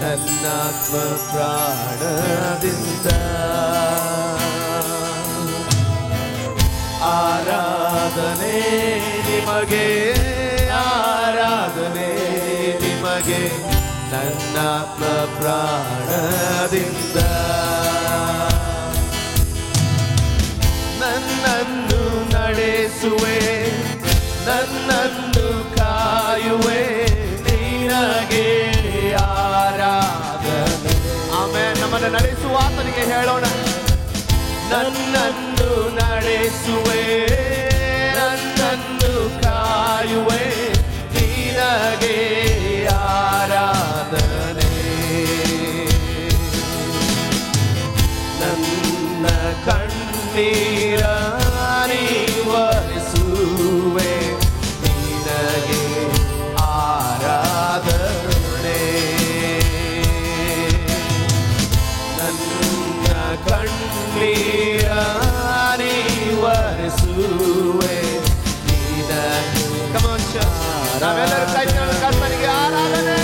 ನನ್ನಾತ್ಮ ಪ್ರಾಣದಿಂದ. ಆರಾಧನೆ ನಿಮಗೆ, ಆರಾಧನೆ ನಿಮಗೆ, ನನ್ನಾತ್ಮ ಪ್ರಾಣದಿಂದ. ನನ್ನನ್ನು ನಡೆಸುವೆ, ನನ್ನನ್ನು ಕಾಯುವೆ, ನಿನಗೆ ಆರಾಧನೆ. ಆಮೇಲೆ ನಮ್ಮನ್ನು ನಡೆಸುವ ಆತನಿಗೆ ಹೇಳೋಣ. ನನ್ನನ್ನು ನಡೆಸುವೆ, ನನ್ನನ್ನು ಕಾಯುವೆ, ನಿನಗೆ ಆರಾಧನೆ. ನನ್ನ ಕಣ್ಣೀರ ಒರೆಸುವೆ, ನಿನಗೆ ಆರಾಧನೆ. ನನ್ನ ಕಣ್ಣೀರ ಒರೆಸುವೆ, ನಿನಗೆ. ನಾವೆಲ್ಲರೂ ಕೈ ಕರ್ತನಿಗೆ ಆರಾಧನೆ.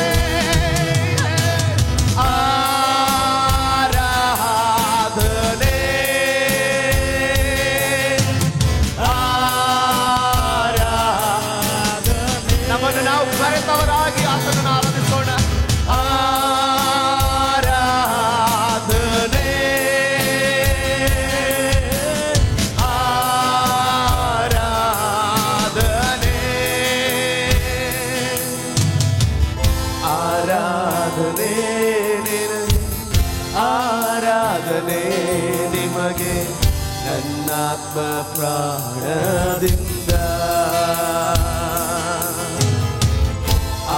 ನಾವು ಕರೆತವರಾಗಿ ಆತನನ್ನು ಆರಾಧಿಸೋಣ. ಆರಾಧನೆ, ಆರಾಧನೆ, ಆರಾಧನೆ ನಿನಗೆ, ಆರಾಧನೆ ನಿಮಗೆ, ನನ್ನಾತ್ಮ ಪ್ರಾಣದಿಂದ.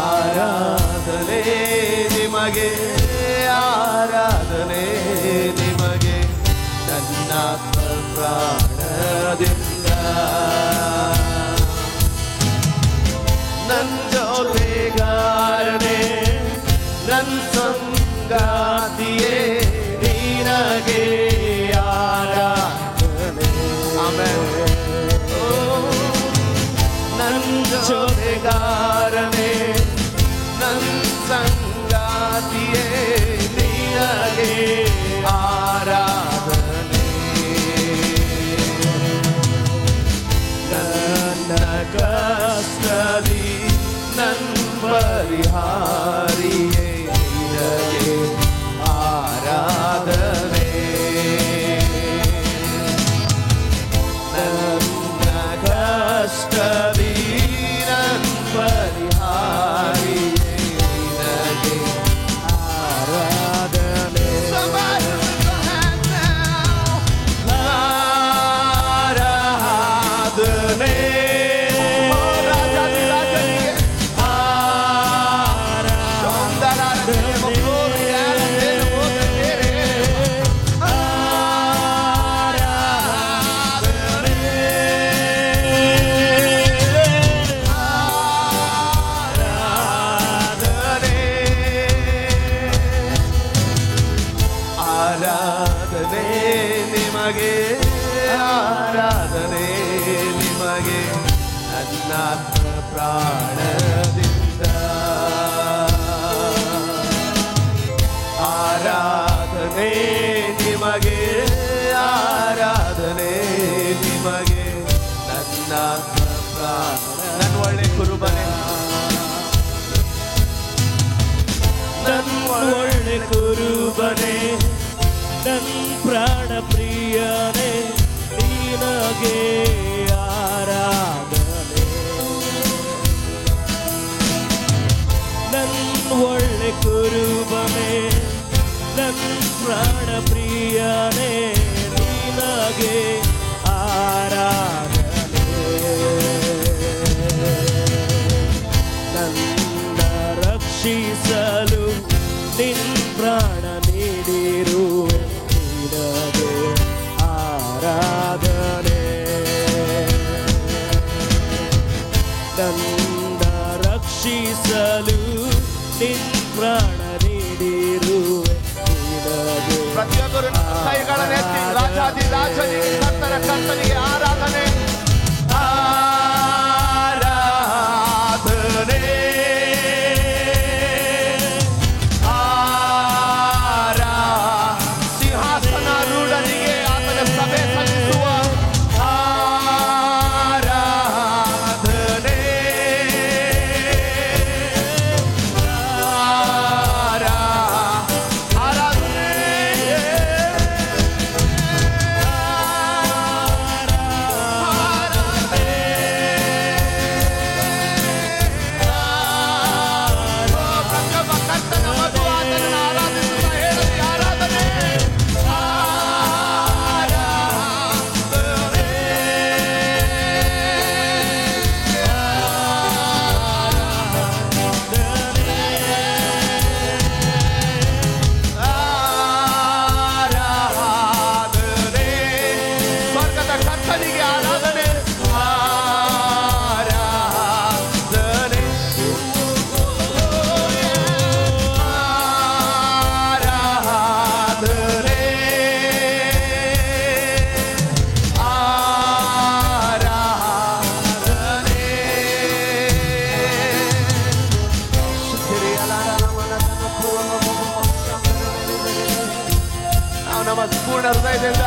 ಆರಾಧನೆ ನಿಮಗೆ, ಆರಾಧನೆ ನಿಮಗೆ, ನನ್ನಾತ್ಮ ಪ್ರಾಣದಿಂದ. ನನ್ನ ಜೊತೆಗಾರನೇ, ನನ್ನ ಸಂಗಾತಿಯೇ, ನಿನಗೆ ಆರಾಧನೆ. ಆಮೆನ್. ನನ್ನ ಜೊತೆಗಾರನೇ, ನನ್ನ ಸಂಗಾತಿಯೇ, ನಿನಗೆ ಆರಾಧನೆ. ನನ್ನ ಕಷ್ಟದಿ ನನ್ನ ಪರಿಹಾರಿಯೇ, ನಿನಗೆ ಆರಾಧನೆ. ನನ್ನ ಕಷ್ಟದಿ ನನ್ನ ಪರಿಹಾರಿಯೇ, ನಿನಗೆ ಆರಾಧನೆ. ಆರಾಧನೆ, ರಾಜನಿಗೆ ಆರಾಧನೆ. ಆರಾಧನೆ ನಿಮಗೆ, ಆರಾಧನೆ ನಿಮಗೆ, ನನ್ನಾತ್ಮ ಪ್ರಾಣದಿಂದ. ಆರಾಧನೆ ನಿಮಗೆ, ಆರಾಧನೆ ನಿಮಗೆ, ನನ್ನಾತ್ಮ ಪ್ರಾಣ. ನನ್ನ ಒಳ್ಳೆ ಕುರುಬನೇ, ನನ್ನ ಒಳ್ಳೆ ಕುರುಬನೇ, ನನ್ನ ಪ್ರಾಣ ಪ್ರಿಯನೇ, ನಿನಗೆ ಆರಾಧನೆ. ನನ್ನ ಒಳ್ಳೆ ಕುರುಬನೇ, ನನ್ನ ಪ್ರಾಣ ಪ್ರಿಯನೇ, ನಿನಗೆ ಆರಾಧನೆ. ನನ್ನ ರಕ್ಷಿಸಲು ನಿನ್ನ ಪ್ರಾಣ ನೀಡಿರುವೆ, ನಿನಗೆ ಆರಾಧನೆ. ನನ್ನ ರಕ್ಷಿಸಲು ನಿನ್ನ ಪ್ರಾಣ ನೀಡಿರುವೆ, ನಿನಗೆ. ಪ್ರತಿಯೊಬ್ಬರು ಕೈಗಳನ್ನು ಎತ್ತಿ ರಾಜಾದಿ ರಾಜನಿಗೆ, ಕರ್ತನ ಕರ್ತನಿಗೆ ಆರಾಧನೆ. ನಮ್ಮ ಪೂರ್ಣ ಹೃದಯದಿಂದ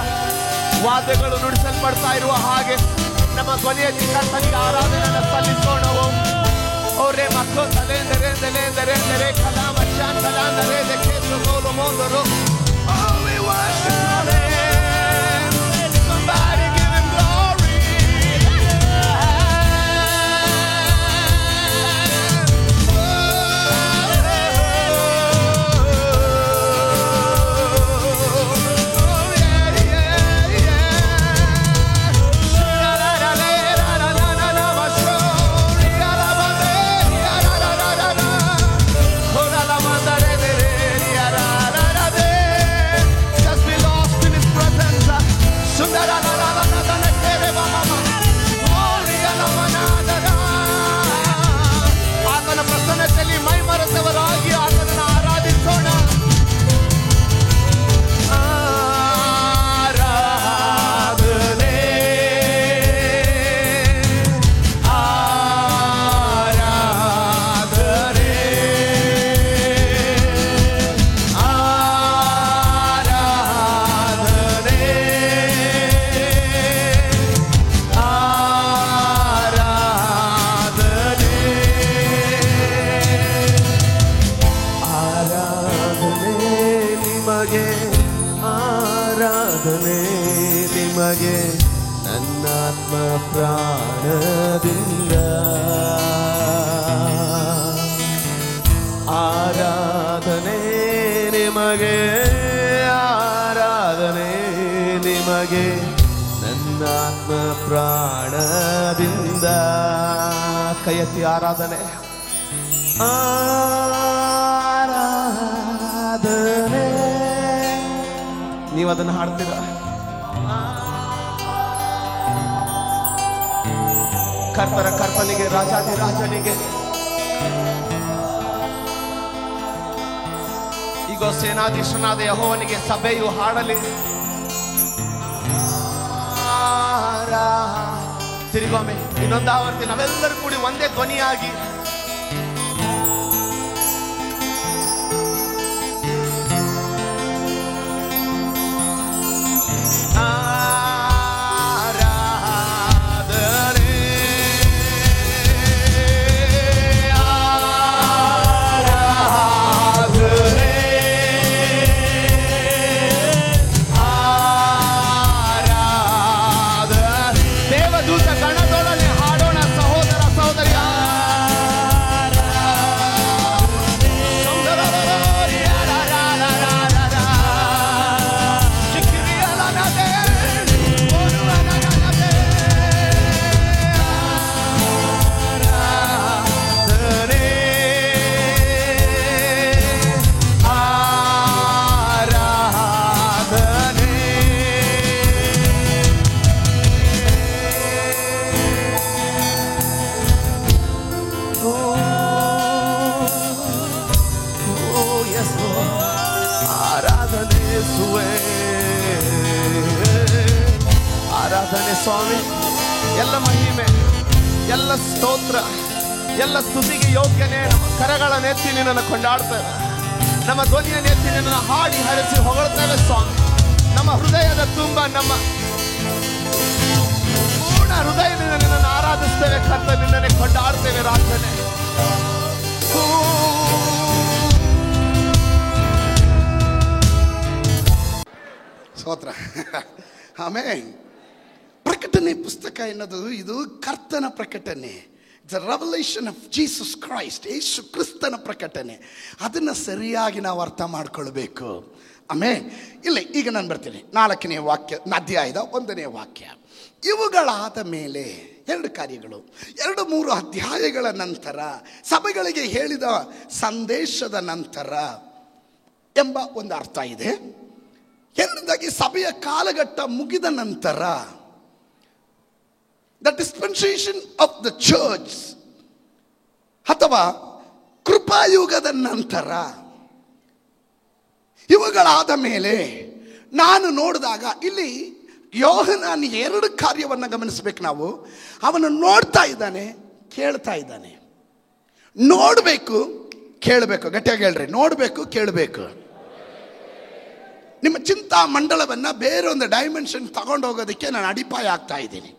ವಾದ್ಯಗಳು ನುಡಿಸಲ್ಪಡ್ತಾ ಇರುವ ಹಾಗೆ ನಮ್ಮ ಕೊನೆಯಲ್ಲಿ ಕರ್ತನಿಗೆ ಆರಾಧನೆಯನ್ನು ಸಲ್ಲಿಸೋಣ. ಅವರೇ ಮಕ್ಕಳು ತಲೆ Kalama ಶಾಂತಲಾಂದರೆ goal ಮೋದರು. Somebody give him glory. ಆತನ ಪ್ರಸನ್ನತೆಯಲ್ಲಿ ಮೈ ಮರೆತವರಾಗಿ ಆತನನ್ನು ಆರಾಧಿಸೋಣ. ಆರಾಧನೆ ಆರಾಧನೆ ಆರಾಧನೆ ಆರಾಧನೆ ನಿಮಗೆ ನನ್ನಾತ್ಮ ಪ್ರಾಣದಿಂದ. ಆರಾಧನೆ ನಿಮಗೆ ಆರಾಧನೆ ನಿಮಗೆ ನನ್ನಾತ್ಮ ಪ್ರಾಣದಿಂದ. ಕೈ ಎತ್ತಿ ಆರಾಧನೆ ಆರಾಧನೆ. ನೀವು ಅದನ್ನು ಹಾಡ್ತೀರ? ಕರ್ತರ ಕರ್ತನಿಗೆ ರಾಜಾದಿ ರಾಜನಿಗೆ ಈಗ ಸೇನಾಧೀಶನಾದ ಯೆಹೋವನಿಗೆ ಸಭೆಯು ಹಾಡಲಿ. ತಿರುಗೊಮ್ಮೆ ಇನ್ನೊಂದು ಆವರ್ತಿ ನಾವೆಲ್ಲರೂ ಕೂಡಿ ಒಂದೇ ಧ್ವನಿಯಾಗಿ ಆರಾಧನೆ ಸ್ವಾಮಿ. ಎಲ್ಲ ಮಹಿಮೆ, ಎಲ್ಲ ಸ್ತೋತ್ರ, ಎಲ್ಲ ಸ್ತುತಿಗೆ ಯೋಗ್ಯನೇ. ನಮ್ಮ ಕರಗಳನ್ನೆತ್ತಿ ನಿನ್ನನ್ನು ಕೊಂಡಾಡ್ತೇವೆ, ನಮ್ಮ ಧ್ವನಿಯನ್ನೆತ್ತಿ ನಿನ್ನನ್ನು ಹಾಡಿ ಹರಿಸಿ ಹೊಗಳ್ತೇವೆ ಸ್ವಾಮಿ. ನಮ್ಮ ಹೃದಯದ ತುಂಬ ನಮ್ಮ ಪೂರ್ಣ ಹೃದಯದಿಂದ ನಿನ್ನನ್ನು ಆರಾಧಿಸ್ತೇವೆ ಕರ್ತ, ನಿನ್ನನ್ನೇ ಕೊಂಡಾಡ್ತೇವೆ ರಾಜನೇ. ಸ್ತೋತ್ರ. ಆಮೆನ್. ಪ್ರಕಟಣೆ ಪುಸ್ತಕ ಎನ್ನೋದು ಇದು ಕರ್ತನ ಪ್ರಕಟಣೆ. The revelation of Jesus Christ, Yesu ಕ್ರಿಸ್ತನ ಪ್ರಕಟಣೆ. ಅದನ್ನು ಸರಿಯಾಗಿ ನಾವು ಅರ್ಥ ಮಾಡ್ಕೊಳ್ಬೇಕು. ಆಮೇಲೆ ಇಲ್ಲ, ಈಗ ನಾನು ಬರ್ತೀನಿ 4ನೇ ವಾಕ್ಯ, ಅಧ್ಯಾಯದ 1ನೇ ವಾಕ್ಯ. ಇವುಗಳಾದ ಮೇಲೆ 2 ಕಾರ್ಯಗಳು, 2-3 ಅಧ್ಯಾಯಗಳ ನಂತರ, ಸಭೆಗಳಿಗೆ ಹೇಳಿದ ಸಂದೇಶದ ನಂತರ ಎಂಬ ಒಂದು ಅರ್ಥ ಇದೆ. ಎರಡನೇದಾಗಿ ಸಭೆಯ ಕಾಲಘಟ್ಟ ಮುಗಿದ ನಂತರ, the dispensation of the church ಅಥವಾ ಕೃಪಾಯುಗದ ನಂತರ. ಇವುಗಳಾದ ಮೇಲೆ ನಾನು ನೋಡಿದಾಗ ಇಲ್ಲಿ ಯೋಹನಾನ್ 2 ಕಾರ್ಯವನ್ನು ಗಮನಿಸಬೇಕು ನಾವು. ಅವನು ನೋಡ್ತಾ ಇದ್ದಾನೆ, ಕೇಳ್ತಾ ಇದ್ದಾನೆ. ನೋಡಬೇಕು, ಕೇಳಬೇಕು. ಗಟ್ಟಿಯಾಗಿ ಹೇಳ್ರಿ, ನೋಡಬೇಕು, ಕೇಳಬೇಕು. ನಿಮ್ಮ ಚಿಂತಾ ಮಂಡಲವನ್ನು ಬೇರೊಂದು ಡೈಮೆನ್ಷನ್ ತಗೊಂಡೋಗೋದಕ್ಕೆ ನಾನು ಅಡಿಪಾಯ ಆಗ್ತಾ ಇದ್ದೀನಿ.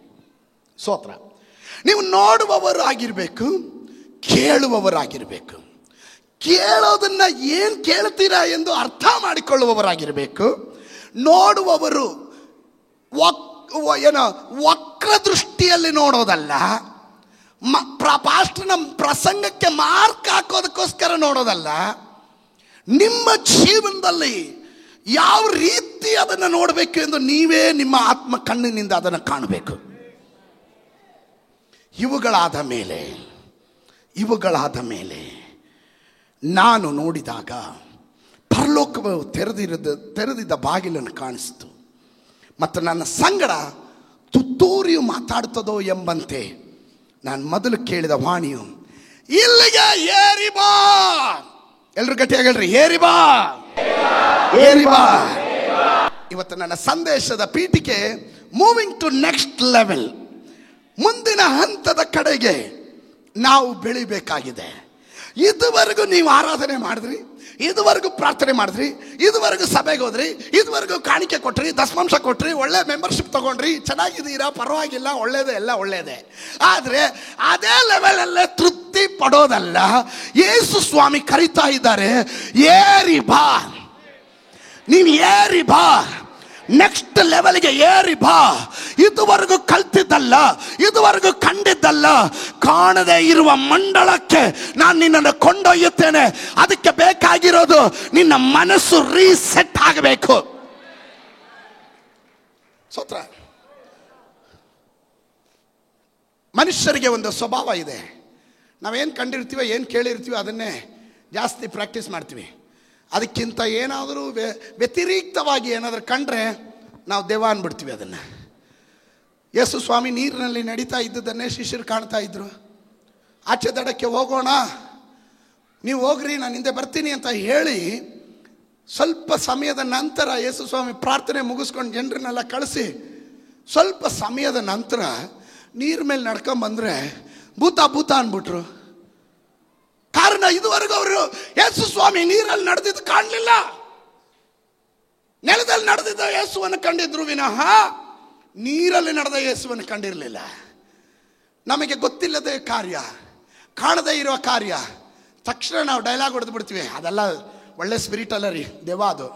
ಸ್ತೋತ್ರ. ನೀವು ನೋಡುವವರು ಆಗಿರಬೇಕು, ಕೇಳುವವರಾಗಿರಬೇಕು. ಕೇಳೋದನ್ನ ಏನು ಕೇಳ್ತೀರಾ ಎಂದು ಅರ್ಥ ಮಾಡಿಕೊಳ್ಳುವವರಾಗಿರಬೇಕು. ನೋಡುವವರು ಏನೋ ವಕ್ರ ದೃಷ್ಟಿಯಲ್ಲಿ ನೋಡೋದಲ್ಲ, ಪಾಸ್ಟರ್ನ ಪ್ರಸಂಗಕ್ಕೆ ಮಾರ್ಕ್ ಹಾಕೋದಕ್ಕೋಸ್ಕರ ನೋಡೋದಲ್ಲ. ನಿಮ್ಮ ಜೀವನದಲ್ಲಿ ಯಾವ ರೀತಿ ಅದನ್ನು ನೋಡಬೇಕು ಎಂದು ನೀವೇ ನಿಮ್ಮ ಆತ್ಮ ಕಣ್ಣಿನಿಂದ ಅದನ್ನು ಕಾಣಬೇಕು. ಇವುಗಳಾದ ಮೇಲೆ ನಾನು ನೋಡಿದಾಗ ಪರಲೋಕವು ತೆರೆದಿದ್ದ ಬಾಗಿಲನ್ನು ಕಾಣಿಸಿತು, ಮತ್ತು ನನ್ನ ಸಂಗಡ ತುತ್ತೂರಿಯು ಮಾತಾಡ್ತದೋ ಎಂಬಂತೆ ನಾನು ಮೊದಲು ಕೇಳಿದ ವಾಣಿಯು, ಇಲ್ಲಿಗೆ ಏರಿ ಬಾ. ಎಲ್ರು ಗಟ್ಟಿಯಾಗಿ ಹೇಳ್ರಿ, ಏರಿ ಬಾ, ಏರಿ ಬಾ. ಇವತ್ತು ನನ್ನ ಸಂದೇಶದ ಪೀಠಿಕೆ ಮೂವಿಂಗ್ ಟು ನೆಕ್ಸ್ಟ್ ಲೆವೆಲ್, ಮುಂದಿನ ಹಂತದ ಕಡೆಗೆ ನಾವು ಬೆಳಿಬೇಕಾಗಿದೆ. ಇದುವರೆಗೂ ನೀವು ಆರಾಧನೆ ಮಾಡಿದ್ರಿ, ಇದುವರೆಗೂ ಪ್ರಾರ್ಥನೆ ಮಾಡಿದ್ರಿ, ಇದುವರೆಗೂ ಸಭೆಗೆ ಹೋದ್ರಿ, ಇದುವರೆಗೂ ಕಾಣಿಕೆ ಕೊಟ್ರಿ, ದಶಮಾಂಶ ಕೊಟ್ರಿ, ಒಳ್ಳೆ ಮೆಂಬರ್ಶಿಪ್ ತಗೊಂಡ್ರಿ, ಚೆನ್ನಾಗಿದ್ದೀರಾ, ಪರವಾಗಿಲ್ಲ, ಒಳ್ಳೇದೇ, ಎಲ್ಲ ಒಳ್ಳೇದೇ. ಆದರೆ ಅದೇ ಲೆವೆಲಲ್ಲೇ ತೃಪ್ತಿ ಪಡೋದಲ್ಲ. ಯೇಸು ಸ್ವಾಮಿ ಕರೀತಾ ಇದ್ದಾರೆ, ಏರಿ ಬಾ, ನೀನು ಏರಿ ಬಾ, ನೆಕ್ಸ್ಟ್ ಲೆವೆಲ್ಗೆ ಏರಿ ಬಾ. ಇದುವರೆಗೂ ಕಲ್ತಿದ್ದಲ್ಲ, ಇದುವರೆಗೂ ಕಂಡಿದ್ದಲ್ಲ, ಕಾಣದೇ ಇರುವ ಮಂಡಳಕ್ಕೆ ನಾನು ನಿನ್ನನ್ನು ಕೊಂಡೊಯ್ಯುತ್ತೇನೆ. ಅದಕ್ಕೆ ಬೇಕಾಗಿರೋದು ನಿನ್ನ ಮನಸ್ಸು ರೀಸೆಟ್ ಆಗಬೇಕು. ಸ್ತೋತ್ರ. ಮನುಷ್ಯರಿಗೆ ಒಂದು ಸ್ವಭಾವ ಇದೆ. ನಾವೇನು ಕಂಡಿರ್ತೀವೋ, ಏನು ಕೇಳಿರ್ತೀವೋ ಅದನ್ನೇ ಜಾಸ್ತಿ ಪ್ರಾಕ್ಟೀಸ್ ಮಾಡ್ತೀವಿ. ಅದಕ್ಕಿಂತ ಏನಾದರೂ ವ್ಯತಿರಿಕ್ತವಾಗಿ ಏನಾದರೂ ಕಂಡ್ರೆ ನಾವು ದೆವ್ವ ಅಂದ್ಬಿಡ್ತೀವಿ ಅದನ್ನು. ಯೇಸು ಸ್ವಾಮಿ ನೀರಿನಲ್ಲಿ ನಡೀತಾ ಇದ್ದದನ್ನೇ ಶಿಷ್ಯರು ಕಾಣ್ತಾ ಇದ್ರು. ಆಚೆ ದಡಕ್ಕೆ ಹೋಗೋಣ, ನೀವು ಹೋಗ್ರಿ, ನಾನು ಹಿಂದೆ ಬರ್ತೀನಿ ಅಂತ ಹೇಳಿ ಸ್ವಲ್ಪ ಸಮಯದ ನಂತರ ಯೇಸು ಸ್ವಾಮಿ ಪ್ರಾರ್ಥನೆ ಮುಗಿಸ್ಕೊಂಡು ಜನರನ್ನೆಲ್ಲ ಕಳಿಸಿ ಸ್ವಲ್ಪ ಸಮಯದ ನಂತರ ನೀರ ಮೇಲೆ ನಡ್ಕೊಂಬಂದ್ರೆ ಭೂತ ಅಂದ್ಬಿಟ್ರು. ಕಾರಣ, ಇದುವರೆಗೂ ಅವರು ಯೇಸು ಸ್ವಾಮಿ ನೀರಲ್ಲಿ ನಡೆದಿದ್ದು ಕಾಣಲಿಲ್ಲ. ನೆಲದಲ್ಲಿ ನಡೆದಿದ್ದ ಯೇಸುವನ್ನು ಕಂಡಿದ್ರು ವಿನಃ ನೀರಲ್ಲಿ ನಡೆದ ಯೇಸುವನ್ನು ಕಂಡಿರಲಿಲ್ಲ. ನಮಗೆ ಗೊತ್ತಿಲ್ಲದೆ ಕಾರ್ಯ, ಕಾಣದೇ ಇರುವ ಕಾರ್ಯ, ತಕ್ಷಣ ನಾವು ಡೈಲಾಗ್ ಹೊಡೆದು ಬಿಡ್ತೀವಿ, ಅದೆಲ್ಲ ಒಳ್ಳೆ ಸ್ಪಿರಿಟ್ ಅಲ್ಲ ರೀ, ದೆವ್ವ ಅದು.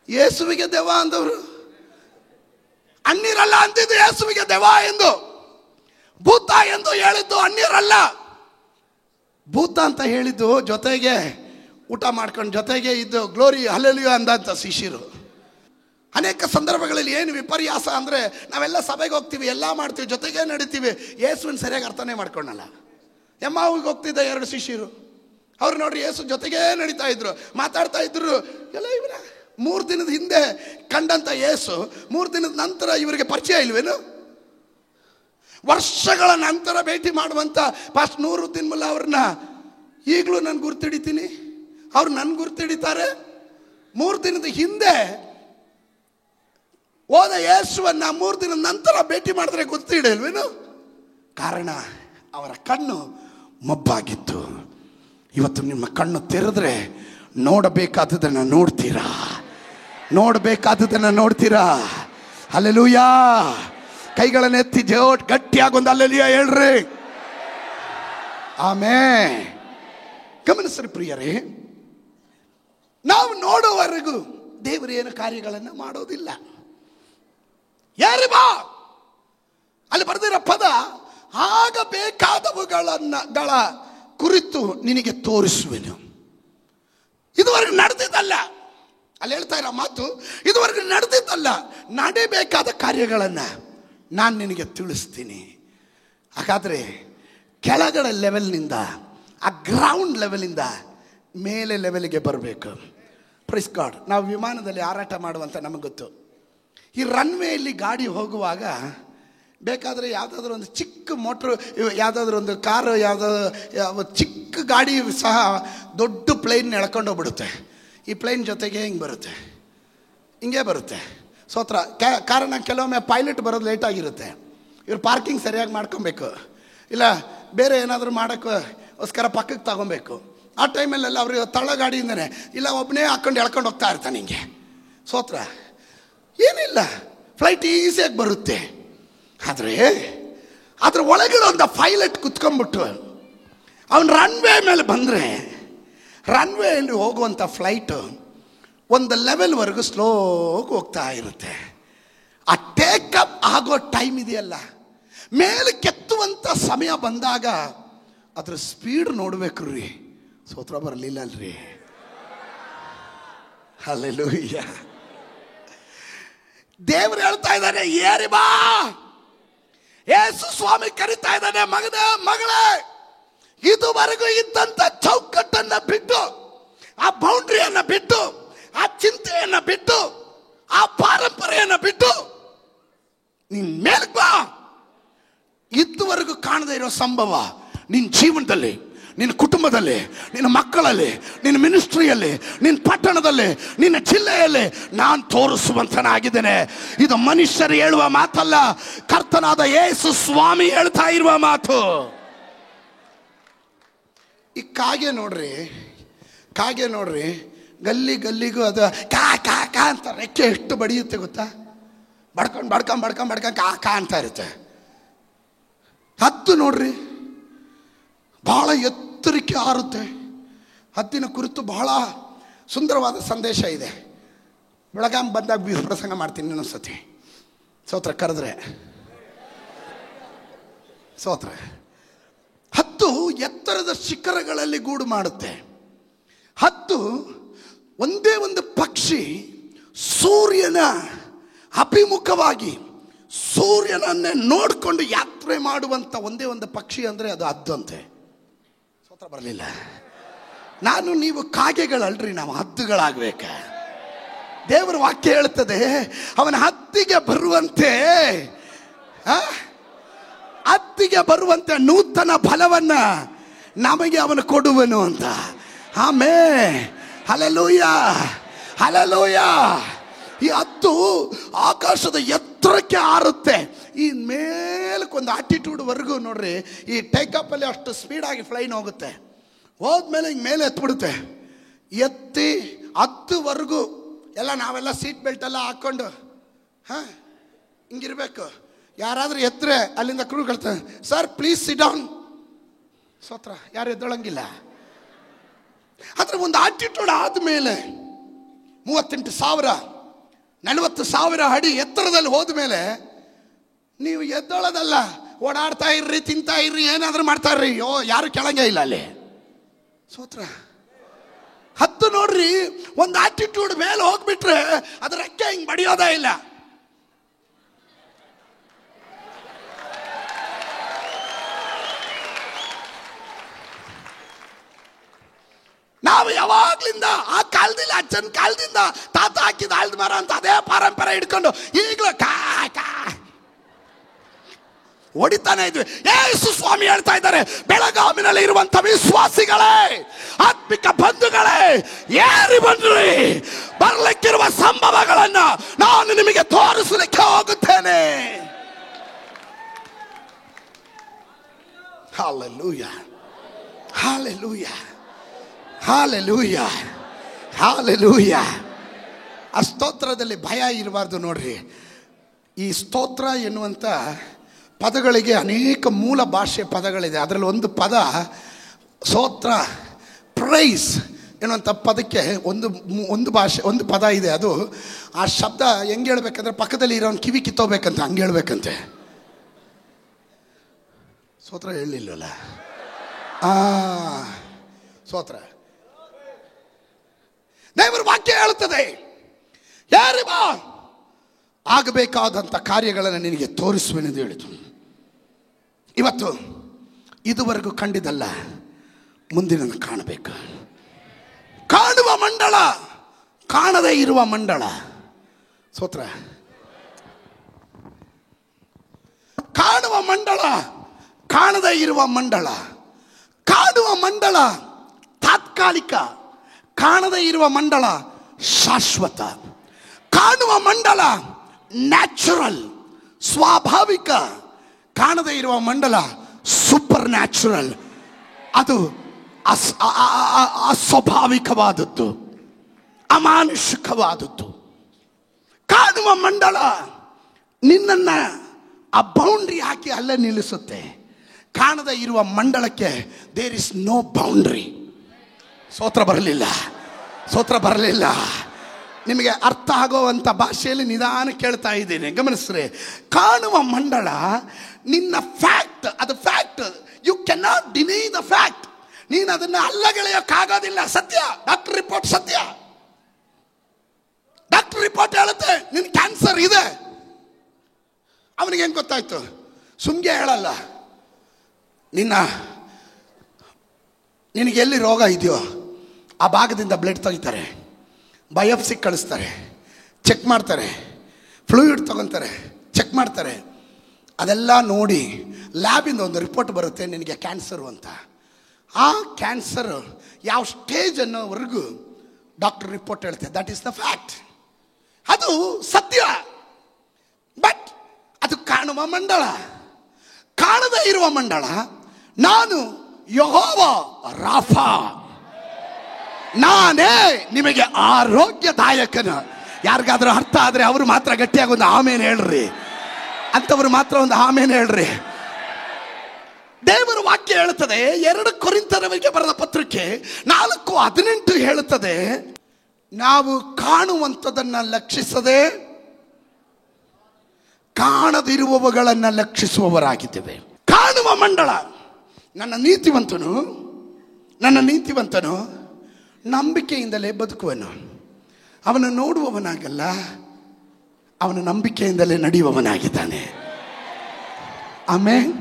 ಯೇಸುವಿಗೆ ದೆವ್ವ ಅಂದವರು ಅನ್ಯರಲ್ಲ ಅಂತಿದ್ದು, ಯೇಸುವಿಗೆ ದೆವ್ವ ಎಂದು, ಭೂತ ಎಂದು ಹೇಳಿದ್ದು ಅನ್ಯರಲ್ಲ. ಭೂತ ಅಂತ ಹೇಳಿದ್ದು ಜೊತೆಗೆ ಊಟ ಮಾಡ್ಕೊಂಡು ಜೊತೆಗೆ ಇದ್ದು ಗ್ಲೋರಿ ಹಲ್ಲೆಲೂಯಾ ಅಂದಂತ ಶಿಷ್ಯರು. ಅನೇಕ ಸಂದರ್ಭಗಳಲ್ಲಿ ಏನು ವಿಪರ್ಯಾಸ ಅಂದರೆ, ನಾವೆಲ್ಲ ಸಭೆಗೆ ಹೋಗ್ತೀವಿ, ಎಲ್ಲ ಮಾಡ್ತೀವಿ, ಜೊತೆಗೆ ನಡೀತೀವಿ, ಯೇಸುವಿನ ಸರಿಯಾಗಿ ಅರ್ಥನೇ ಮಾಡ್ಕೊಳ್ಳಲ್ಲ. ಎಮ್ಮಾವಿಗೆ ಹೋಗ್ತಿದ್ದ 2 ಶಿಷ್ಯರು, ಅವ್ರು ನೋಡ್ರಿ ಯೇಸು ಜೊತೆಗೇ ನಡೀತಾ ಇದ್ರು, ಮಾತಾಡ್ತಾ ಇದ್ರು. ಎಲ್ಲ ಇವರ 3 ದಿನದ ಹಿಂದೆ ಕಂಡಂತ ಯೇಸು 3 ದಿನದ ನಂತರ ಇವರಿಗೆ ಪರಿಚಯ ಇಲ್ವೇನು? ವರ್ಷಗಳ ನಂತರ ಭೇಟಿ ಮಾಡುವಂಥ ಪಾಸ್ಟ್ ನೂರುದ್ದೀನ್ ಮುಲ್ಲಾ ಅವ್ರನ್ನ ಈಗಲೂ ನಾನು ಗುರ್ತಿಡಿತೀನಿ, ಅವ್ರು ನನ್ನ ಗುರ್ತಿಡಿತಾರೆ. 3 ದಿನದ ಹಿಂದೆ ಹೋದ ಯೇಸುವನ್ನ 3 ದಿನದ ನಂತರ ಭೇಟಿ ಮಾಡಿದ್ರೆ ಗುರ್ತಿಡಲ್ವೇನು? ಕಾರಣ, ಅವರ ಕಣ್ಣು ಮಬ್ಬಾಗಿತ್ತು. ಇವತ್ತು ನಿಮ್ಮ ಕಣ್ಣು ತೆರೆದ್ರೆ ನೋಡಬೇಕಾದದನ್ನು ನೋಡ್ತೀರಾ, ನೋಡಬೇಕಾದದನ್ನು ನೋಡ್ತೀರಾ. ಹಲ್ಲೆಲೂಯಾ. ಕೈಗಳನ್ನೆತ್ತಿ ಜೋಟ್ ಗಟ್ಟಿಯಾಗಿ ಒಂದು ಹಲ್ಲೆಲೂಯಾ ಹೇಳ್ರಿ. ಆಮೆನ್. ಗಮನಿಸ್ರಿ ಪ್ರಿಯರೇ, ನಾವು ನೋಡುವವರೆಗೂ ದೇವರು ಏನು ಕಾರ್ಯಗಳನ್ನು ಮಾಡೋದಿಲ್ಲ. ಯಾರು ಬಾ ಅಲ್ಲಿ ಬರೆದಿರೋ ಪದ, ಆಗಬೇಕಾದವುಗಳ ಕುರಿತು ನಿನಗೆ ತೋರಿಸುವೆನು. ಇದುವರೆಗೂ ನಡೆದಿದ್ದಲ್ಲ, ಅಲ್ಲಿ ಹೇಳ್ತಾ ಇರೋ ಮಾತು, ಇದುವರೆಗೂ ನಡೆದಿದ್ದಲ್ಲ, ನಡೀಬೇಕಾದ ಕಾರ್ಯಗಳನ್ನು ನಾನು ನಿನಗೆ ತಿಳಿಸ್ತೀನಿ. ಹಾಗಾದರೆ ಕೆಳಗಡೆ ಲೆವೆಲ್ನಿಂದ, ಆ ಗ್ರೌಂಡ್ ಲೆವೆಲಿಂದ ಮೇಲೆ ಲೆವೆಲ್ಗೆ ಬರಬೇಕು. Praise God. ನಾವು ವಿಮಾನದಲ್ಲಿ ಹಾರಾಟ ಮಾಡುವಂಥ ನಮಗೆ ಗೊತ್ತು. ಈ ರನ್ವೇಯಲ್ಲಿ ಗಾಡಿ ಹೋಗುವಾಗ ಬೇಕಾದರೆ ಯಾವುದಾದ್ರೂ ಒಂದು ಚಿಕ್ಕ ಮೋಟ್ರು, ಯಾವುದಾದ್ರೂ ಒಂದು ಕಾರು, ಯಾವುದಾದ್ರು ಚಿಕ್ಕ ಗಾಡಿ ಸಹ ದೊಡ್ಡ ಪ್ಲೇನ್ ಎಳ್ಕೊಂಡು ಹೋಗ್ಬಿಡುತ್ತೆ. ಈ ಪ್ಲೇನ್ ಜೊತೆಗೆ ಹಿಂಗೆ ಬರುತ್ತೆ, ಹಿಂಗೆ ಬರುತ್ತೆ. ಸ್ತೋತ್ರ. ಕಾರಣ, ಕೆಲವೊಮ್ಮೆ ಪೈಲಟ್ ಬರೋದು ಲೇಟಾಗಿರುತ್ತೆ. ಇವ್ರು ಪಾರ್ಕಿಂಗ್ ಸರಿಯಾಗಿ ಮಾಡ್ಕೊಬೇಕು, ಇಲ್ಲ ಬೇರೆ ಏನಾದರೂ ಮಾಡೋಕ್ಕೋಸ್ಕರ ಪಕ್ಕಕ್ಕೆ ತಗೊಬೇಕು. ಆ ಟೈಮಲ್ಲೆಲ್ಲ ಅವ್ರಿಗೆ ತಳ್ಳಗಾಡಿಯಿಂದನೇ ಇಲ್ಲ ಒಬ್ಬನೇ ಹಾಕೊಂಡು ಎಳ್ಕೊಂಡು ಹೋಗ್ತಾ ಇರ್ತಾನೆ ಹಿಂಗೆ. ಸ್ತೋತ್ರ. ಏನಿಲ್ಲ, ಫ್ಲೈಟ್ ಈಸಿಯಾಗಿ ಬರುತ್ತೆ. ಆದರೆ ಅದ್ರ ಒಳಗಡೆ ಒಂದು ಪೈಲಟ್ ಕುತ್ಕೊಂಡ್ಬಿಟ್ಟು ಅವನು ರನ್ವೇ ಮೇಲೆ ಬಂದರೆ ರನ್ವೇಯಲ್ಲಿ ಹೋಗುವಂಥ ಫ್ಲೈಟು ಒಂದು ಲೆವೆಲ್ವರೆಗೂ ಸ್ಲೋಗಿ ಹೋಗ್ತಾ ಇರುತ್ತೆ. ಆ ಟೇಕಪ್ ಆಗೋ ಟೈಮ್ ಇದೆಯಲ್ಲ, ಮೇಲೆ ಕೆತ್ತುವಂಥ ಸಮಯ ಬಂದಾಗ ಅದ್ರ ಸ್ಪೀಡ್ ನೋಡ್ಬೇಕು ರೀ. ಸ್ತೋತ್ರ ಬರಲಿಲ್ಲ ಅಲ್ರಿ. ಹಲ್ಲೆಲೂಯ. ದೇವರು ಹೇಳ್ತಾ ಇದ್ದಾನೆ, ಏರಿ ಬಾ. ಯೇಸು ಸ್ವಾಮಿ ಕರಿತಾ ಇದ್ದಾನೆ, ಮಗನೇ ಮಗಳೇ, ಇದುವರೆಗೂ ಇದ್ದಂತ ಚೌಕಟ್ಟನ್ನ ಬಿಟ್ಟು, ಆ ಬೌಂಡ್ರಿಯನ್ನ ಬಿಟ್ಟು, ಆ ಚಿಂತೆಯನ್ನ ಬಿಟ್ಟು, ಆ ಪಾರಂಪರೆಯನ್ನ ಬಿಟ್ಟು ನೀನ್ ಮೇಲಕ್ಕೆ ಬಾ. ಇದುವರೆಗೂ ಕಾಣದೇ ಇರೋ ಸಂಭವ ನಿನ್ನ ಜೀವನದಲ್ಲಿ, ನಿನ್ನ ಕುಟುಂಬದಲ್ಲಿ, ನಿನ್ನ ಮಕ್ಕಳಲ್ಲಿ, ನಿನ್ನ ಮಿನಿಸ್ಟ್ರಿಯಲ್ಲಿ, ನಿನ್ನ ಪಟ್ಟಣದಲ್ಲಿ, ನಿನ್ನ ಜಿಲ್ಲೆಯಲ್ಲಿ ನಾನು ತೋರಿಸುವಂತನಾಗಿದ್ದೇನೆ. ಇದು ಮನುಷ್ಯರು ಹೇಳುವ ಮಾತಲ್ಲ, ಕರ್ತನಾದ ಯೇಸು ಸ್ವಾಮಿ ಹೇಳ್ತಾ ಇರುವ ಮಾತು. ಈ ಕಾಗೆ ನೋಡ್ರಿ, ಕಾಗೆ ನೋಡ್ರಿ, ಗಲ್ಲಿ ಗಲ್ಲಿಗೂ ಅದು ಕಾ ಕಾ ಕಾ ಅಂತ ರೆಕ್ಕೆ ಎಷ್ಟು ಬಡಿಯುತ್ತೆ ಗೊತ್ತಾ? ಬಡ್ಕೊಂಡು ಬಡ್ಕೊಂಡು ಬಡ್ಕೊಂಡು ಬಡ್ಕೊಂಡು ಕಾ ಕಾ ಅಂತ ಇರುತ್ತೆ. ಹದ್ದು ನೋಡ್ರಿ, ಬಹಳ ಎತ್ತರಕ್ಕೆ ಹಾರುತ್ತೆ. ಹದ್ದಿನ ಕುರಿತು ಬಹಳ ಸುಂದರವಾದ ಸಂದೇಶ ಇದೆ. ಬೆಳಗಾಂ ಬಂದಾಗ ಪ್ರಸಂಗ ಮಾಡ್ತೀನಿ ಇನ್ನೊಂದು ಸತಿ. ಸ್ತೋತ್ರ ಕರೆದ್ರೆ. ಸ್ತೋತ್ರ. ಹದ್ದು ಎತ್ತರದ ಶಿಖರಗಳಲ್ಲಿ ಗೂಡು ಮಾಡುತ್ತೆ. ಹದ್ದು ಒಂದೇ ಒಂದು ಪಕ್ಷಿ, ಸೂರ್ಯನ ಅಭಿಮುಖವಾಗಿ ಸೂರ್ಯನನ್ನೇ ನೋಡಿಕೊಂಡು ಯಾತ್ರೆ ಮಾಡುವಂಥ ಒಂದೇ ಒಂದು ಪಕ್ಷಿ ಅಂದರೆ ಅದು ಹದ್ದಂತೆ. ಸ್ತೋತ್ರ ಬರಲಿಲ್ಲ. ನಾನು ನೀವು ಕಾಗೆಗಳಲ್ರಿ, ನಾವು ಹದ್ದುಗಳಾಗಬೇಕ. ದೇವರ ವಾಕ್ಯ ಹೇಳ್ತದೆ, ಅವನ ಹತ್ತಿಗೆ ಬರುವಂತೆ, ಹತ್ತಿಗೆ ಬರುವಂತೆ ನೂತನ ಫಲವನ್ನ ನಮಗೆ ಅವನು ಕೊಡುವನು ಅಂತ. ಆಮೆನ್. Hallelujah, hallelujah. ಈ ಹದ್ದು ಆಕಾಶದ ಎತ್ತರಕ್ಕೆ ಹಾರುತ್ತೆ. ಈ ಮೇಲಕ್ಕೊಂದು ಆಟಿಟ್ಯೂಡ್ ವರೆಗೂ ನೋಡ್ರಿ, ಈ ಟೇಕಪ್ ಅಲ್ಲಿ ಅಷ್ಟು ಸ್ಪೀಡಾಗಿ ಫ್ಲೈನ್ ಹೋಗುತ್ತೆ. ಹೋದ್ಮೇಲೆ ಹಿಂಗೆ ಮೇಲೆ ಎತ್ಬಿಡುತ್ತೆ. ಎತ್ತಿ ಹತ್ತುವರೆಗೂ ಎಲ್ಲ ನಾವೆಲ್ಲ ಸೀಟ್ ಬೆಲ್ಟ್ ಎಲ್ಲ ಹಾಕ್ಕೊಂಡು ಹಿಂಗಿರ್ಬೇಕು. ಯಾರಾದ್ರೂ ಎತ್ತರೆ ಅಲ್ಲಿಂದ ಕ್ರೂ ಕಳ್ತಾರೆ, ಸರ್ ಪ್ಲೀಸ್ ಸಿಟ್ ಡೌನ್. ಸ್ತೋತ್ರ. ಯಾರು ಎದ್ದೊಳಂಗಿಲ್ಲ. ಆದರೆ ಒಂದು ಆಟಿಟ್ಯೂಡ್ ಆದಮೇಲೆ 38,000 40,000 ಅಡಿ ಎತ್ತರದಲ್ಲಿ ಹೋದ್ಮೇಲೆ ನೀವು ಎದ್ದೊಳದಲ್ಲ, ಓಡಾಡ್ತಾ ಇರ್ರಿ, ತಿಂತಾ ಇರ್ರಿ, ಏನಾದ್ರೂ ಮಾಡ್ತಾ ಇರ್ರಿ, ಯಾರು ಕೆಳಂಗೆ ಇಲ್ಲ ಅಲ್ಲಿ. ಸ್ತೋತ್ರ. ಹತ್ತು ನೋಡ್ರಿ, ಒಂದು ಆಟಿಟ್ಯೂಡ್ ಮೇಲೆ ಹೋಗ್ಬಿಟ್ರೆ ಅದ್ರ ರೆಕ್ಕೆ ಹಿಂಗ್ ಬಡಿಯೋದೇ ಇಲ್ಲ. ನಾವು ಯಾವಾಗ್ಲಿಂದ ಆ ಕಾಲದಿಂದ, ಅಜ್ಜನ ಕಾಲದಿಂದ ತಾತ ಹಾಕಿದ ಆಲ್ದ ಮರ ಅಂತ ಅದೇ ಪರಂಪರೆ ಹಿಡ್ಕೊಂಡು ಈಗಲೂ ಕಾ ಕಾ ಹೊಡಿತಾನೆ ಇದ್ವಿ. ಯೇಸು ಸ್ವಾಮಿ ಹೇಳ್ತಾ ಇದ್ದಾರೆ, ಬೆಳಗಾವಿನಲ್ಲಿ ಇರುವಂತ ವಿಶ್ವಾಸಿಗಳೇ, ಆತ್ಮಿಕ ಬಂಧುಗಳೇ, ಏರಿ ಬನ್ರಿ, ಬರ್ಲಿಕ್ಕಿರುವ ಸಂಭವಗಳನ್ನ ನಾನು ನಿಮಗೆ ತೋರಿಸಲಿಕ್ಕೆ ಹೋಗುತ್ತೇನೆ. Hallelujah, hallelujah, hallelujah, hallelujah. ಆ ಸ್ತೋತ್ರದಲ್ಲಿ ಭಯ ಇರಬಾರ್ದು ನೋಡ್ರಿ. ಈ ಸ್ತೋತ್ರ ಎನ್ನುವಂಥ ಪದಗಳಿಗೆ ಅನೇಕ ಮೂಲ ಭಾಷೆ ಪದಗಳಿದೆ. ಅದರಲ್ಲಿ ಒಂದು ಪದ ಸ್ತೋತ್ರ, ಪ್ರೈಸ್ ಎನ್ನುವಂಥ ಪದಕ್ಕೆ ಒಂದು ಭಾಷೆ, ಒಂದು ಪದ ಇದೆ. ಅದು ಆ ಶಬ್ದ ಹೆಂಗೆ ಹೇಳ್ಬೇಕಂದ್ರೆ, ಪಕ್ಕದಲ್ಲಿ ಇರೋನು ಕಿವಿ ಕಿತ್ತೋಬೇಕಂತ, ಹಂಗೆ ಹೇಳ್ಬೇಕಂತೆ. ಸ್ತೋತ್ರ ಹೇಳಲಿಲ್ಲಲ್ಲ. ಸ್ತೋತ್ರ. ದೇವರ ವಾಕ್ಯ ಹೇಳುತ್ತದೆ, ಯಾರು ಬಾ, ಆಗಬೇಕಾದಂಥ ಕಾರ್ಯಗಳನ್ನು ನಿನಗೆ ತೋರಿಸುವೆನೆಂದು ಹೇಳಿತು. ಇವತ್ತು ಇದುವರೆಗೂ ಕಂಡಿದ್ದಲ್ಲ, ಮುಂದಿನ ಕಾಣಬೇಕು. ಕಾಣುವ ಮಂಡಳ, ಕಾಣದೇ ಇರುವ ಮಂಡಳ. ಸ್ತೋತ್ರ. ಕಾಣುವ ಮಂಡಳ, ಕಾಣದೇ ಇರುವ ಮಂಡಳ. ಕಾಣುವ ಮಂಡಳ ತಾತ್ಕಾಲಿಕ, ಕಾಣದೇ ಇರುವ ಮಂಡಳ ಶಾಶ್ವತ. ಕಾಣುವ ಮಂಡಲ ನ್ಯಾಚುರಲ್, ಸ್ವಾಭಾವಿಕ. ಕಾಣದೇ ಇರುವ ಮಂಡಲ ಸೂಪರ್ ನ್ಯಾಚುರಲ್, ಅದು ಅಸ್ವಾಭಾವಿಕವಾದದ್ದು, ಅಮಾನುಷಿಕವಾದದ್ದು. ಕಾಣುವ ಮಂಡಳ ನಿನ್ನನ್ನ ಆ ಬೌಂಡ್ರಿ ಹಾಕಿ ಅಲ್ಲೇ ನಿಲ್ಲಿಸುತ್ತೆ. ಕಾಣದೇ ಇರುವ ಮಂಡಳಕ್ಕೆ ದೇರ್ ಇಸ್ ನೋ ಬೌಂಡ್ರಿ. ಸ್ತೋತ್ರ ಬರಲಿಲ್ಲ. ನಿಮಗೆ ಅರ್ಥ ಆಗೋವಂಥ ಭಾಷೆಯಲ್ಲಿ ನಿಧಾನ ಕೇಳ್ತಾ ಇದ್ದೇನೆ, ಗಮನಿಸ್ರಿ. ಕಾಣುವ ಮಂಡಳ ನಿನ್ನ ಫ್ಯಾಕ್ಟ್, ಅದು fact. You cannot deny the fact. ನೀನು ಅದನ್ನು ಅಲ್ಲಗಳೆಯೋಕ್ಕಾಗೋದಿಲ್ಲ. ಸತ್ಯ. ಡಾಕ್ಟರ್ ರಿಪೋರ್ಟ್ ಸತ್ಯ. ಡಾಕ್ಟರ್ ರಿಪೋರ್ಟ್ ಹೇಳುತ್ತೆ ನಿನ್ ಕ್ಯಾನ್ಸರ್ ಇದೆ. ಅವನಿಗೆ ಹೆಂಗೆ ಗೊತ್ತಾಯ್ತು? ಸುಮ್ಗೆ ಹೇಳಲ್ಲ. ನಿನಗೆ ಎಲ್ಲಿ ರೋಗ ಇದೆಯೋ ಆ ಭಾಗದಿಂದ ಬ್ಲಡ್ ತೆಗಿತಾರೆ, ಬಯೋಪ್ಸಿ ಕಳಿಸ್ತಾರೆ, ಚೆಕ್ ಮಾಡ್ತಾರೆ, ಫ್ಲೂಯಿಡ್ ತಗೊತಾರೆ, ಚೆಕ್ ಮಾಡ್ತಾರೆ. ಅದೆಲ್ಲ ನೋಡಿ ಲ್ಯಾಬಿಂದ ಒಂದು ರಿಪೋರ್ಟ್ ಬರುತ್ತೆ, ನಿನಗೆ ಕ್ಯಾನ್ಸರು ಅಂತ. ಆ ಕ್ಯಾನ್ಸರ್ ಯಾವ ಸ್ಟೇಜ್ ಅನ್ನೋವರೆಗೂ ಡಾಕ್ಟರ್ ರಿಪೋರ್ಟ್ ಹೇಳುತ್ತೆ. That is the fact. ಅದು ಸತ್ಯ. ಬಟ್ ಅದು ಕಾಣುವ ಮಂಡಳ. ಕಾಣದೇ ಇರುವ ಮಂಡಳ, ನಾನು ಯೆಹೋವ ರಾಫಾ, ನಾನೇ ನಿಮಗೆ ಆರೋಗ್ಯದಾಯಕನು. ಯಾರಿಗಾದ್ರೂ ಅರ್ಥ ಆದ್ರೆ ಅವರು ಮಾತ್ರ ಗಟ್ಟಿಯಾಗಿ ಒಂದು ಆಮೇನ್ ಹೇಳ್ರಿ. ಅಂತವರು ಮಾತ್ರ ಒಂದು ಆಮೇನ್ ಹೇಳ್ರಿ. ದೇವರ ವಾಕ್ಯ ಹೇಳುತ್ತದೆ, 2 ಕೊರಿಂಥದವರಿಗೆ ಬರೆದ ಪತ್ರಿಕೆ 4:18 ಹೇಳುತ್ತದೆ, ನಾವು ಕಾಣುವಂಥದನ್ನ ಲಕ್ಷಿಸದೆ ಕಾಣದಿರುವವುಗಳನ್ನ ಲಕ್ಷಿಸುವವರಾಗಿದ್ದೇವೆ. ಕಾಣುವ ಮಂಡಳ, ನನ್ನ ನೀತಿವಂತನು ನಂಬಿಕೆಯಿಂದಲೇ ಬದುಕುವನು. ಅವನು ನೋಡುವವನಾಗಲ್ಲ, ಅವನು ನಂಬಿಕೆಯಿಂದಲೇ ನಡೆಯುವವನಾಗಿದ್ದಾನೆ. ಆಮೇನ್,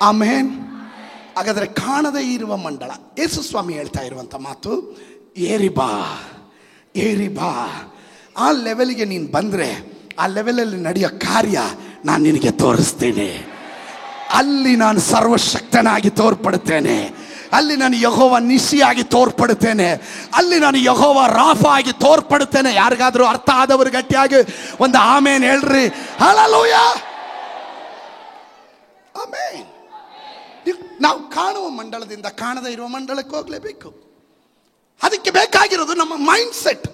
ಆಮೇನ್. ಹಾಗಾದರೆ ಕಾಣದೇ ಇರುವ ಮಂಡಳ, ಯೇಸು ಸ್ವಾಮಿ ಹೇಳ್ತಾ ಇರುವಂಥ ಮಾತು, ಏರಿ ಬಾ. ಆ ಲೆವೆಲ್ಗೆ ನೀನು ಬಂದರೆ ಆ ಲೆವೆಲಲ್ಲಿ ನಡೆಯೋ ಕಾರ್ಯ ನಾನು ನಿನಗೆ ತೋರಿಸ್ತೇನೆ. ಅಲ್ಲಿ ನಾನು ಸರ್ವಶಕ್ತನಾಗಿ ತೋರ್ಪಡುತ್ತೇನೆ. ಅಲ್ಲಿ ನಾನು ಯೆಹೋವ ನಿಸಿಯಾಗಿ ತೋರ್ಪಡುತ್ತೇನೆ. ಅಲ್ಲಿ ನಾನು ಯೆಹೋವ ರಾಫಾ ಆಗಿ ತೋರ್ಪಡುತ್ತೇನೆ. ಯಾರಿಗಾದ್ರೂ ಅರ್ಥ ಆದವರು ಗಟ್ಟಿಯಾಗಿ ಒಂದು ಆಮೇನ್ ಹೇಳ್ರಿ. ಹಲ್ಲೆಲೂಯಾ, ಆಮೇನ್. ನಾವು ಕಾಣುವ ಮಂಡಳದಿಂದ ಕಾಣದೇ ಇರುವ ಮಂಡಳಕ್ಕೆ ಹೋಗಲೇಬೇಕು. ಅದಕ್ಕೆ ಬೇಕಾಗಿರೋದು ನಮ್ಮ ಮೈಂಡ್ ಸೆಟ್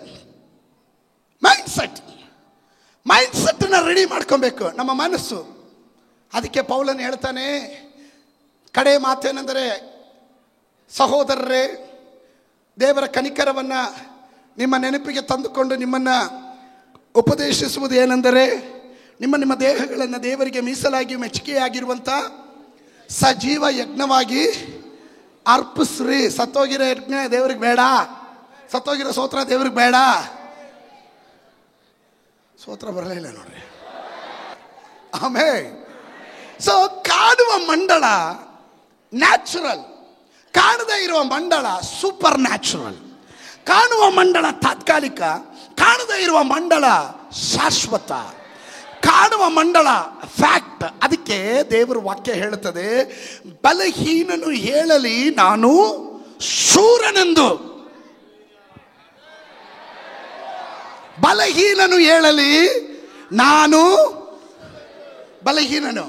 ರೆಡಿ ಮಾಡ್ಕೊಬೇಕು, ನಮ್ಮ ಮನಸ್ಸು. ಅದಕ್ಕೆ ಪೌಲನು ಹೇಳ್ತಾನೆ, ಕಡೆ ಮಾತೇನೆಂದರೆ, ಸಹೋದರರೇ, ದೇವರ ಕನಿಕರವನ್ನು ನಿಮ್ಮ ನೆನಪಿಗೆ ತಂದುಕೊಂಡು ನಿಮ್ಮನ್ನು ಉಪದೇಶಿಸುವುದು ಏನೆಂದರೆ, ನಿಮ್ಮ ದೇಹಗಳನ್ನು ದೇವರಿಗೆ ಮೀಸಲಾಗಿ ಮೆಚ್ಚುಗೆಯಾಗಿರುವಂಥ ಸಜೀವ ಯಜ್ಞವಾಗಿ ಅರ್ಪಿಸ್ರಿ. ಸತ್ತೋಗಿರೋ ಯಜ್ಞ ದೇವ್ರಿಗೆ ಬೇಡ, ಸತ್ತೋಗಿರೋ ಸ್ತೋತ್ರ ದೇವ್ರಿಗೆ ಬೇಡ. ಸ್ತೋತ್ರ ಬರಲಿಲ್ಲ ನೋಡ್ರಿ. ಆಮೇಲೆ ಸೊ ಕಾಣುವ ಮಂಡಳ ನ್ಯಾಚುರಲ್, ಕಾಣದೇ ಇರುವ ಮಂಡಳ ಸೂಪರ್ ನ್ಯಾಚುರಲ್. ಕಾಣುವ ಮಂಡಳ ತಾತ್ಕಾಲಿಕ, ಕಾಣದೇ ಇರುವ ಮಂಡಳ ಶಾಶ್ವತ. ಕಾಣುವ ಮಂಡಳ ಫ್ಯಾಕ್ಟ್. ಅದಕ್ಕೆ ದೇವರ ವಾಕ್ಯ ಹೇಳುತ್ತದೆ, ಬಲಹೀನನು ಹೇಳಲಿ ನಾನು ಶೂರನೆಂದು. ಬಲಹೀನನು ಹೇಳಲಿ ನಾನು ಬಲಹೀನನು.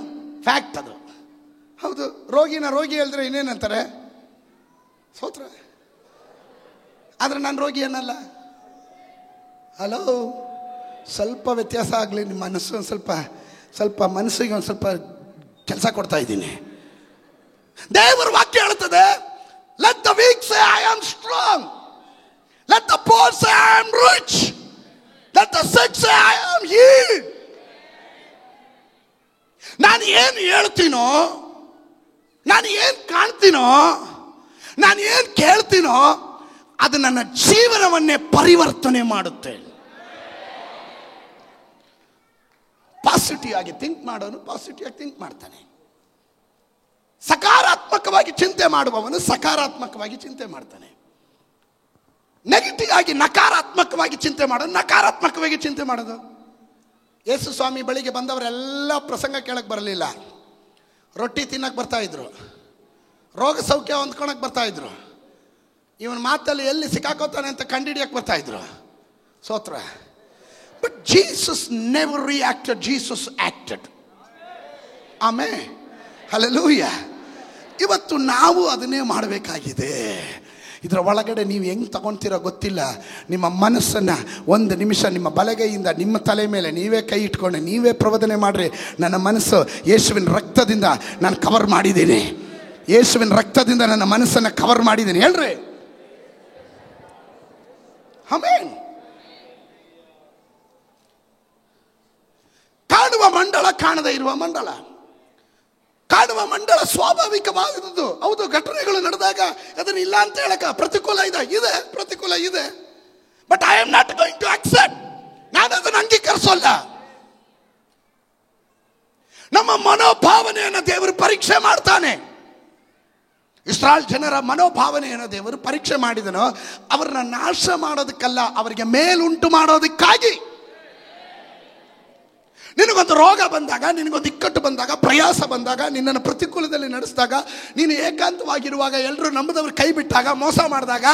ಫ್ಯಾಕ್ಟ್ ಅದು. ಹೌದು, ರೋಗಿ ಹೇಳಿದ್ರೆ ಇನ್ನೇನಂತಾರೆ? ಸ್ತೋತ್ರ. ಆದರೆ ನಾನು ರೋಗಿ ಅನ್ನಲ್ಲ. ಹಲೋ, ಸ್ವಲ್ಪ ವ್ಯತ್ಯಾಸ ಆಗಲಿ. ನಿಮ್ಮ ಮನಸ್ಸು ಒಂದು ಸ್ವಲ್ಪ ಮನಸ್ಸಿಗೆ ಒಂದು ಸ್ವಲ್ಪ ಕೆಲಸ ಕೊಡ್ತಾ ಇದ್ದೀನಿ. ದೇವರ ವಾಕ್ಯ ಹೇಳುತ್ತದೆ, let the weak say I am strong, let the poor say I am rich, let the sick say I am healed. ನಾನು ಏನು ಹೇಳ್ತೀನೋ, ನಾನು ಏನು ಕಾಣ್ತೀನೋ, ನಾನು ಏನು ಕೇಳ್ತೀನೋ ಅದು ನನ್ನ ಜೀವನವನ್ನೇ ಪರಿವರ್ತನೆ ಮಾಡುತ್ತೆ. ಪಾಸಿಟಿವ್ ಆಗಿ ಥಿಂಕ್ ಮಾಡೋನು ಪಾಸಿಟಿವ್ ಆಗಿ ಥಿಂಕ್ ಮಾಡ್ತಾನೆ. ಸಕಾರಾತ್ಮಕವಾಗಿ ಚಿಂತೆ ಮಾಡುವವನು ಸಕಾರಾತ್ಮಕವಾಗಿ ಚಿಂತೆ ಮಾಡ್ತಾನೆ. ನೆಗೆಟಿವ್ ಆಗಿ ನಕಾರಾತ್ಮಕವಾಗಿ ಚಿಂತೆ ಮಾಡೋದು ನಕಾರಾತ್ಮಕವಾಗಿ ಚಿಂತೆ ಮಾಡೋದು. ಯೇಸು ಸ್ವಾಮಿ ಬಳಿಗೆ ಬಂದವರೆಲ್ಲ ಪ್ರಸಂಗ ಕೇಳಕ್ಕೆ ಬರಲಿಲ್ಲ. ರೊಟ್ಟಿ ತಿನ್ನಕ್ಕೆ ಬರ್ತಾ ಇದ್ರು, ರೋಗ ಸೌಖ್ಯ ಹೊಂದ್ಕೊಳಕ್ಕೆ ಬರ್ತಾ ಇದ್ರು, ಇವನ ಮಾತಲ್ಲಿ ಎಲ್ಲಿ ಸಿಕ್ಕಾಕೋತಾನೆ ಅಂತ ಕಂಡುಹಿಡಿಯಕ್ಕೆ ಬರ್ತಾ ಇದ್ರು. ಸ್ತೋತ್ರ. But Jesus never reacted, Jesus acted. Amen. Hallelujah. ಇವತ್ತು ನಾವು ಅದನ್ನೇ ಮಾಡಬೇಕಾಗಿದೆ. ಇದರ ಒಳಗಡೆ ನೀವು ಹೆಂಗೆ ತಗೊಳ್ತೀರೋ ಗೊತ್ತಿಲ್ಲ. ನಿಮ್ಮ ಮನಸ್ಸನ್ನು ಒಂದು ನಿಮಿಷ ನಿಮ್ಮ ಬಲಗೈಯಿಂದ ನಿಮ್ಮ ತಲೆ ಮೇಲೆ ನೀವೇ ಕೈ ಇಟ್ಕೊಂಡು ನೀವೇ ಪ್ರಬೋಧನೆ ಮಾಡಿರಿ. ನನ್ನ ಮನಸ್ಸು ಯೇಸುವಿನ ರಕ್ತದಿಂದ ನಾನು ಕವರ್ ಮಾಡಿದ್ದೀನಿ. ಯೇಸುವಿನ ರಕ್ತದಿಂದ ನನ್ನ ಮನಸ್ಸನ್ನು ಕವರ್ ಮಾಡಿದ್ದೀನಿ ಹೇಳ್ರಿ. ಆಮೆನ್. ಕಾಣುವ ಮಂಡಳ, ಕಾಣದೇ ಇರುವ ಮಂಡಳ. ಕಾಣುವ ಮಂಡಳ ಸ್ವಾಭಾವಿಕವಾದದ್ದು. ಹೌದು, ಘಟನೆಗಳು ನಡೆದಾಗ ಅದನ್ನ ಇಲ್ಲ ಅಂತ ಹೇಳಕ ಪ್ರತಿಕೂಲ ಇದೆ, ಪ್ರತಿಕೂಲ ಇದೆ. But I am not going to accept. ನಾನು ಅದನ್ನು ಅಂಗೀಕರಿಸೋಲ್ಲ. ನಮ್ಮ ಮನೋಭಾವನೆಯನ್ನು ದೇವರು ಪರೀಕ್ಷೆ ಮಾಡ್ತಾನೆ. ಇಸ್ರಾಯೇಲ್ ಜನರ ಮನೋಭಾವನೆಯನ್ನು ದೇವರು ಪರೀಕ್ಷೆ ಮಾಡಿದನು. ಅವರನ್ನ ನಾಶ ಮಾಡೋದಕ್ಕಲ್ಲ, ಅವರಿಗೆ ಮೇಲುಂಟು ಮಾಡೋದಕ್ಕಾಗಿ. ನಿನಗೊಂದು ರೋಗ ಬಂದಾಗ, ನಿನಗೊಂದು ಇಕ್ಕಟ್ಟು ಬಂದಾಗ, ಪ್ರಯಾಸ ಬಂದಾಗ, ನಿನ್ನನ್ನು ಪ್ರತಿಕೂಲದಲ್ಲಿ ನಡೆಸಿದಾಗ, ನೀನು ಏಕಾಂತವಾಗಿರುವಾಗ, ಎಲ್ಲರೂ ನಂಬದವರು ಕೈ ಬಿಟ್ಟಾಗ, ಮೋಸ ಮಾಡಿದಾಗ,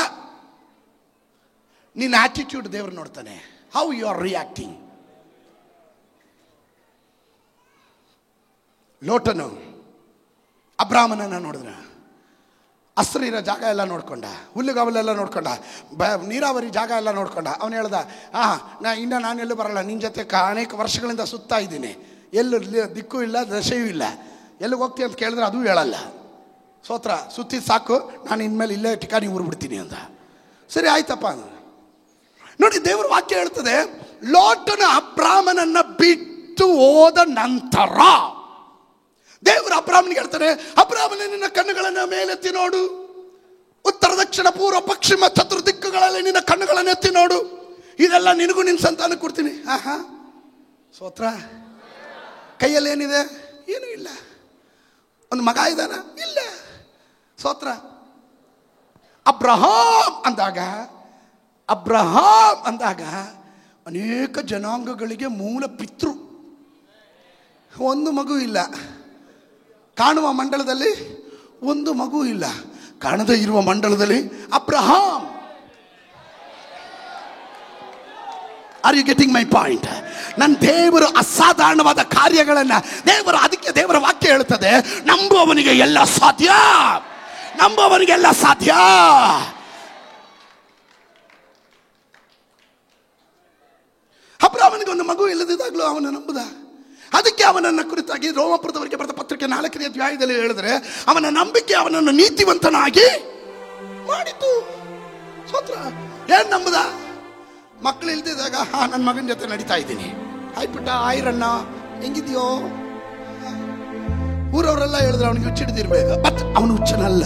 ನಿನ್ನ ಆಟಿಟ್ಯೂಡ್ ದೇವರು ನೋಡ್ತಾನೆ. How you are reacting. ಲೋಟನು ಅಬ್ರಾಮನನ್ನು ನೋಡಿದ್ರ, ಹಸ್ರಿರೋ ಜಾಗ ಎಲ್ಲ ನೋಡ್ಕೊಂಡ, ಹುಲ್ಲುಗಾವಲೆಲ್ಲ ನೋಡ್ಕೊಂಡ, ನೀರಾವರಿ ಜಾಗ ಎಲ್ಲ ನೋಡ್ಕೊಂಡ. ಅವನು ಹೇಳ್ದ, ನಾನೆಲ್ಲೂ ಬರಲ್ಲ, ನಿನ್ನ ಜೊತೆ ಅನೇಕ ವರ್ಷಗಳಿಂದ ಸುತ್ತಾ ಇದ್ದೀನಿ, ಎಲ್ಲೂ ದಿಕ್ಕೂ ಇಲ್ಲ ದಶೆಯೂ ಇಲ್ಲ, ಎಲ್ಲಿಗೆ ಹೋಗ್ತೀನಿ ಅಂತ ಕೇಳಿದ್ರೆ ಅದು ಹೇಳಲ್ಲ. ಸ್ತೋತ್ರ, ಸುತ್ತಿದ್ದು ಸಾಕು, ನಾನು ಇನ್ಮೇಲೆ ಇಲ್ಲೇ ಠಿಕಾಣಿ ಊರ್ಬಿಡ್ತೀನಿ ಅಂತ. ಸರಿ ಆಯ್ತಪ್ಪ. ನೋಡಿ, ದೇವರ ವಾಕ್ಯ ಹೇಳ್ತದೆ, ಲೋಟನ ಅಬ್ರಾಮನನ್ನ ಬಿಟ್ಟು ಹೋದ ನಂತರ ದೇವರು ಅಬ್ರಾಮನಿಗೆ ಹೇಳ್ತಾನೆ, ಅಬ್ರಾಮನೇ ನಿನ್ನ ಕಣ್ಣುಗಳನ್ನು ಮೇಲೆತ್ತಿ ನೋಡು, ಉತ್ತರ ದಕ್ಷಿಣ ಪೂರ್ವ ಪಶ್ಚಿಮ ಚತುರ್ದಿಕ್ಕುಗಳಲ್ಲಿ ನಿನ್ನ ಕಣ್ಣುಗಳನ್ನು ಎತ್ತಿ ನೋಡು, ಇದೆಲ್ಲ ನಿನಗೂ ನಿನ್ನ ಸಂತಾನಕ್ಕೆ ಕೊಡ್ತೀನಿ. ಆಹಾ, ಸ್ತೋತ್ರ. ಕೈಯಲ್ಲಿ ಏನಿದೆ? ಏನೂ ಇಲ್ಲ. ಒಂದು ಮಗ ಇದ್ದಾನ? ಇಲ್ಲ. ಸ್ತೋತ್ರ. ಅಬ್ರಹಾಂ ಅಂದಾಗ ಅನೇಕ ಜನಾಂಗಗಳಿಗೆ ಮೂಲ ಪಿತೃ. ಒಂದು ಮಗು ಇಲ್ಲ. ಕಾಣುವ ಮಂಡಲದಲ್ಲಿ ಒಂದು ಮಗು ಇಲ್ಲ. ಕಾಣದೇ ಇರುವ ಮಂಡಲದಲ್ಲಿ Abraham. Are you getting my point? ನನ್ನ ದೇವರು ಅಸಾಧಾರಣವಾದ ಕಾರ್ಯಗಳನ್ನು ಅದಕ್ಕೆ ದೇವರ ವಾಕ್ಯ ಹೇಳುತ್ತದೆ, ನಂಬುವವನಿಗೆ ಎಲ್ಲ ಸಾಧ್ಯ, ನಂಬುವವನಿಗೆಲ್ಲ ಸಾಧ್ಯ. ಅಬ್ರಹಾಮನಿಗೆ ಒಂದು ಮಗು ಇಲ್ಲದಿದ್ದಾಗಲೂ ಅವನ ನಂಬುದ. ಅದಕ್ಕೆ ಅವನನ್ನು ಕುರಿತಾಗಿ ರೋಮಪುರದವರಿಗೆ ಬರೆದ ಪತ್ರಿಕೆ 4ನೇ ಅಧ್ಯಾಯದಲ್ಲಿ ಹೇಳಿದರೆ, ಅವನ ನಂಬಿಕೆ ಅವನನ್ನು ನೀತಿವಂತನಾಗಿ ಮಾಡಿತು. ಸ್ತೋತ್ರ. ಏನ್ ನಂಬುದ? ಮಕ್ಕಳು ಇಲ್ದಿದ್ದಾಗ, ನನ್ನ ಮಗನ ಜೊತೆ ನಡೀತಾ ಇದ್ದೀನಿ, ಆಯ್ಬಿಟ್ಟ, ಆಯ್ರಣ್ಣ ಹೆಂಗಿದ್ಯೋ, ಊರವರೆಲ್ಲ ಹೇಳಿದ್ರೆ ಅವನಿಗೆ ಹುಚ್ಚಿಡ್ದಿರ್ಬೇಕು. ಬಟ್ ಅವನು ಹುಚ್ಚನಲ್ಲ.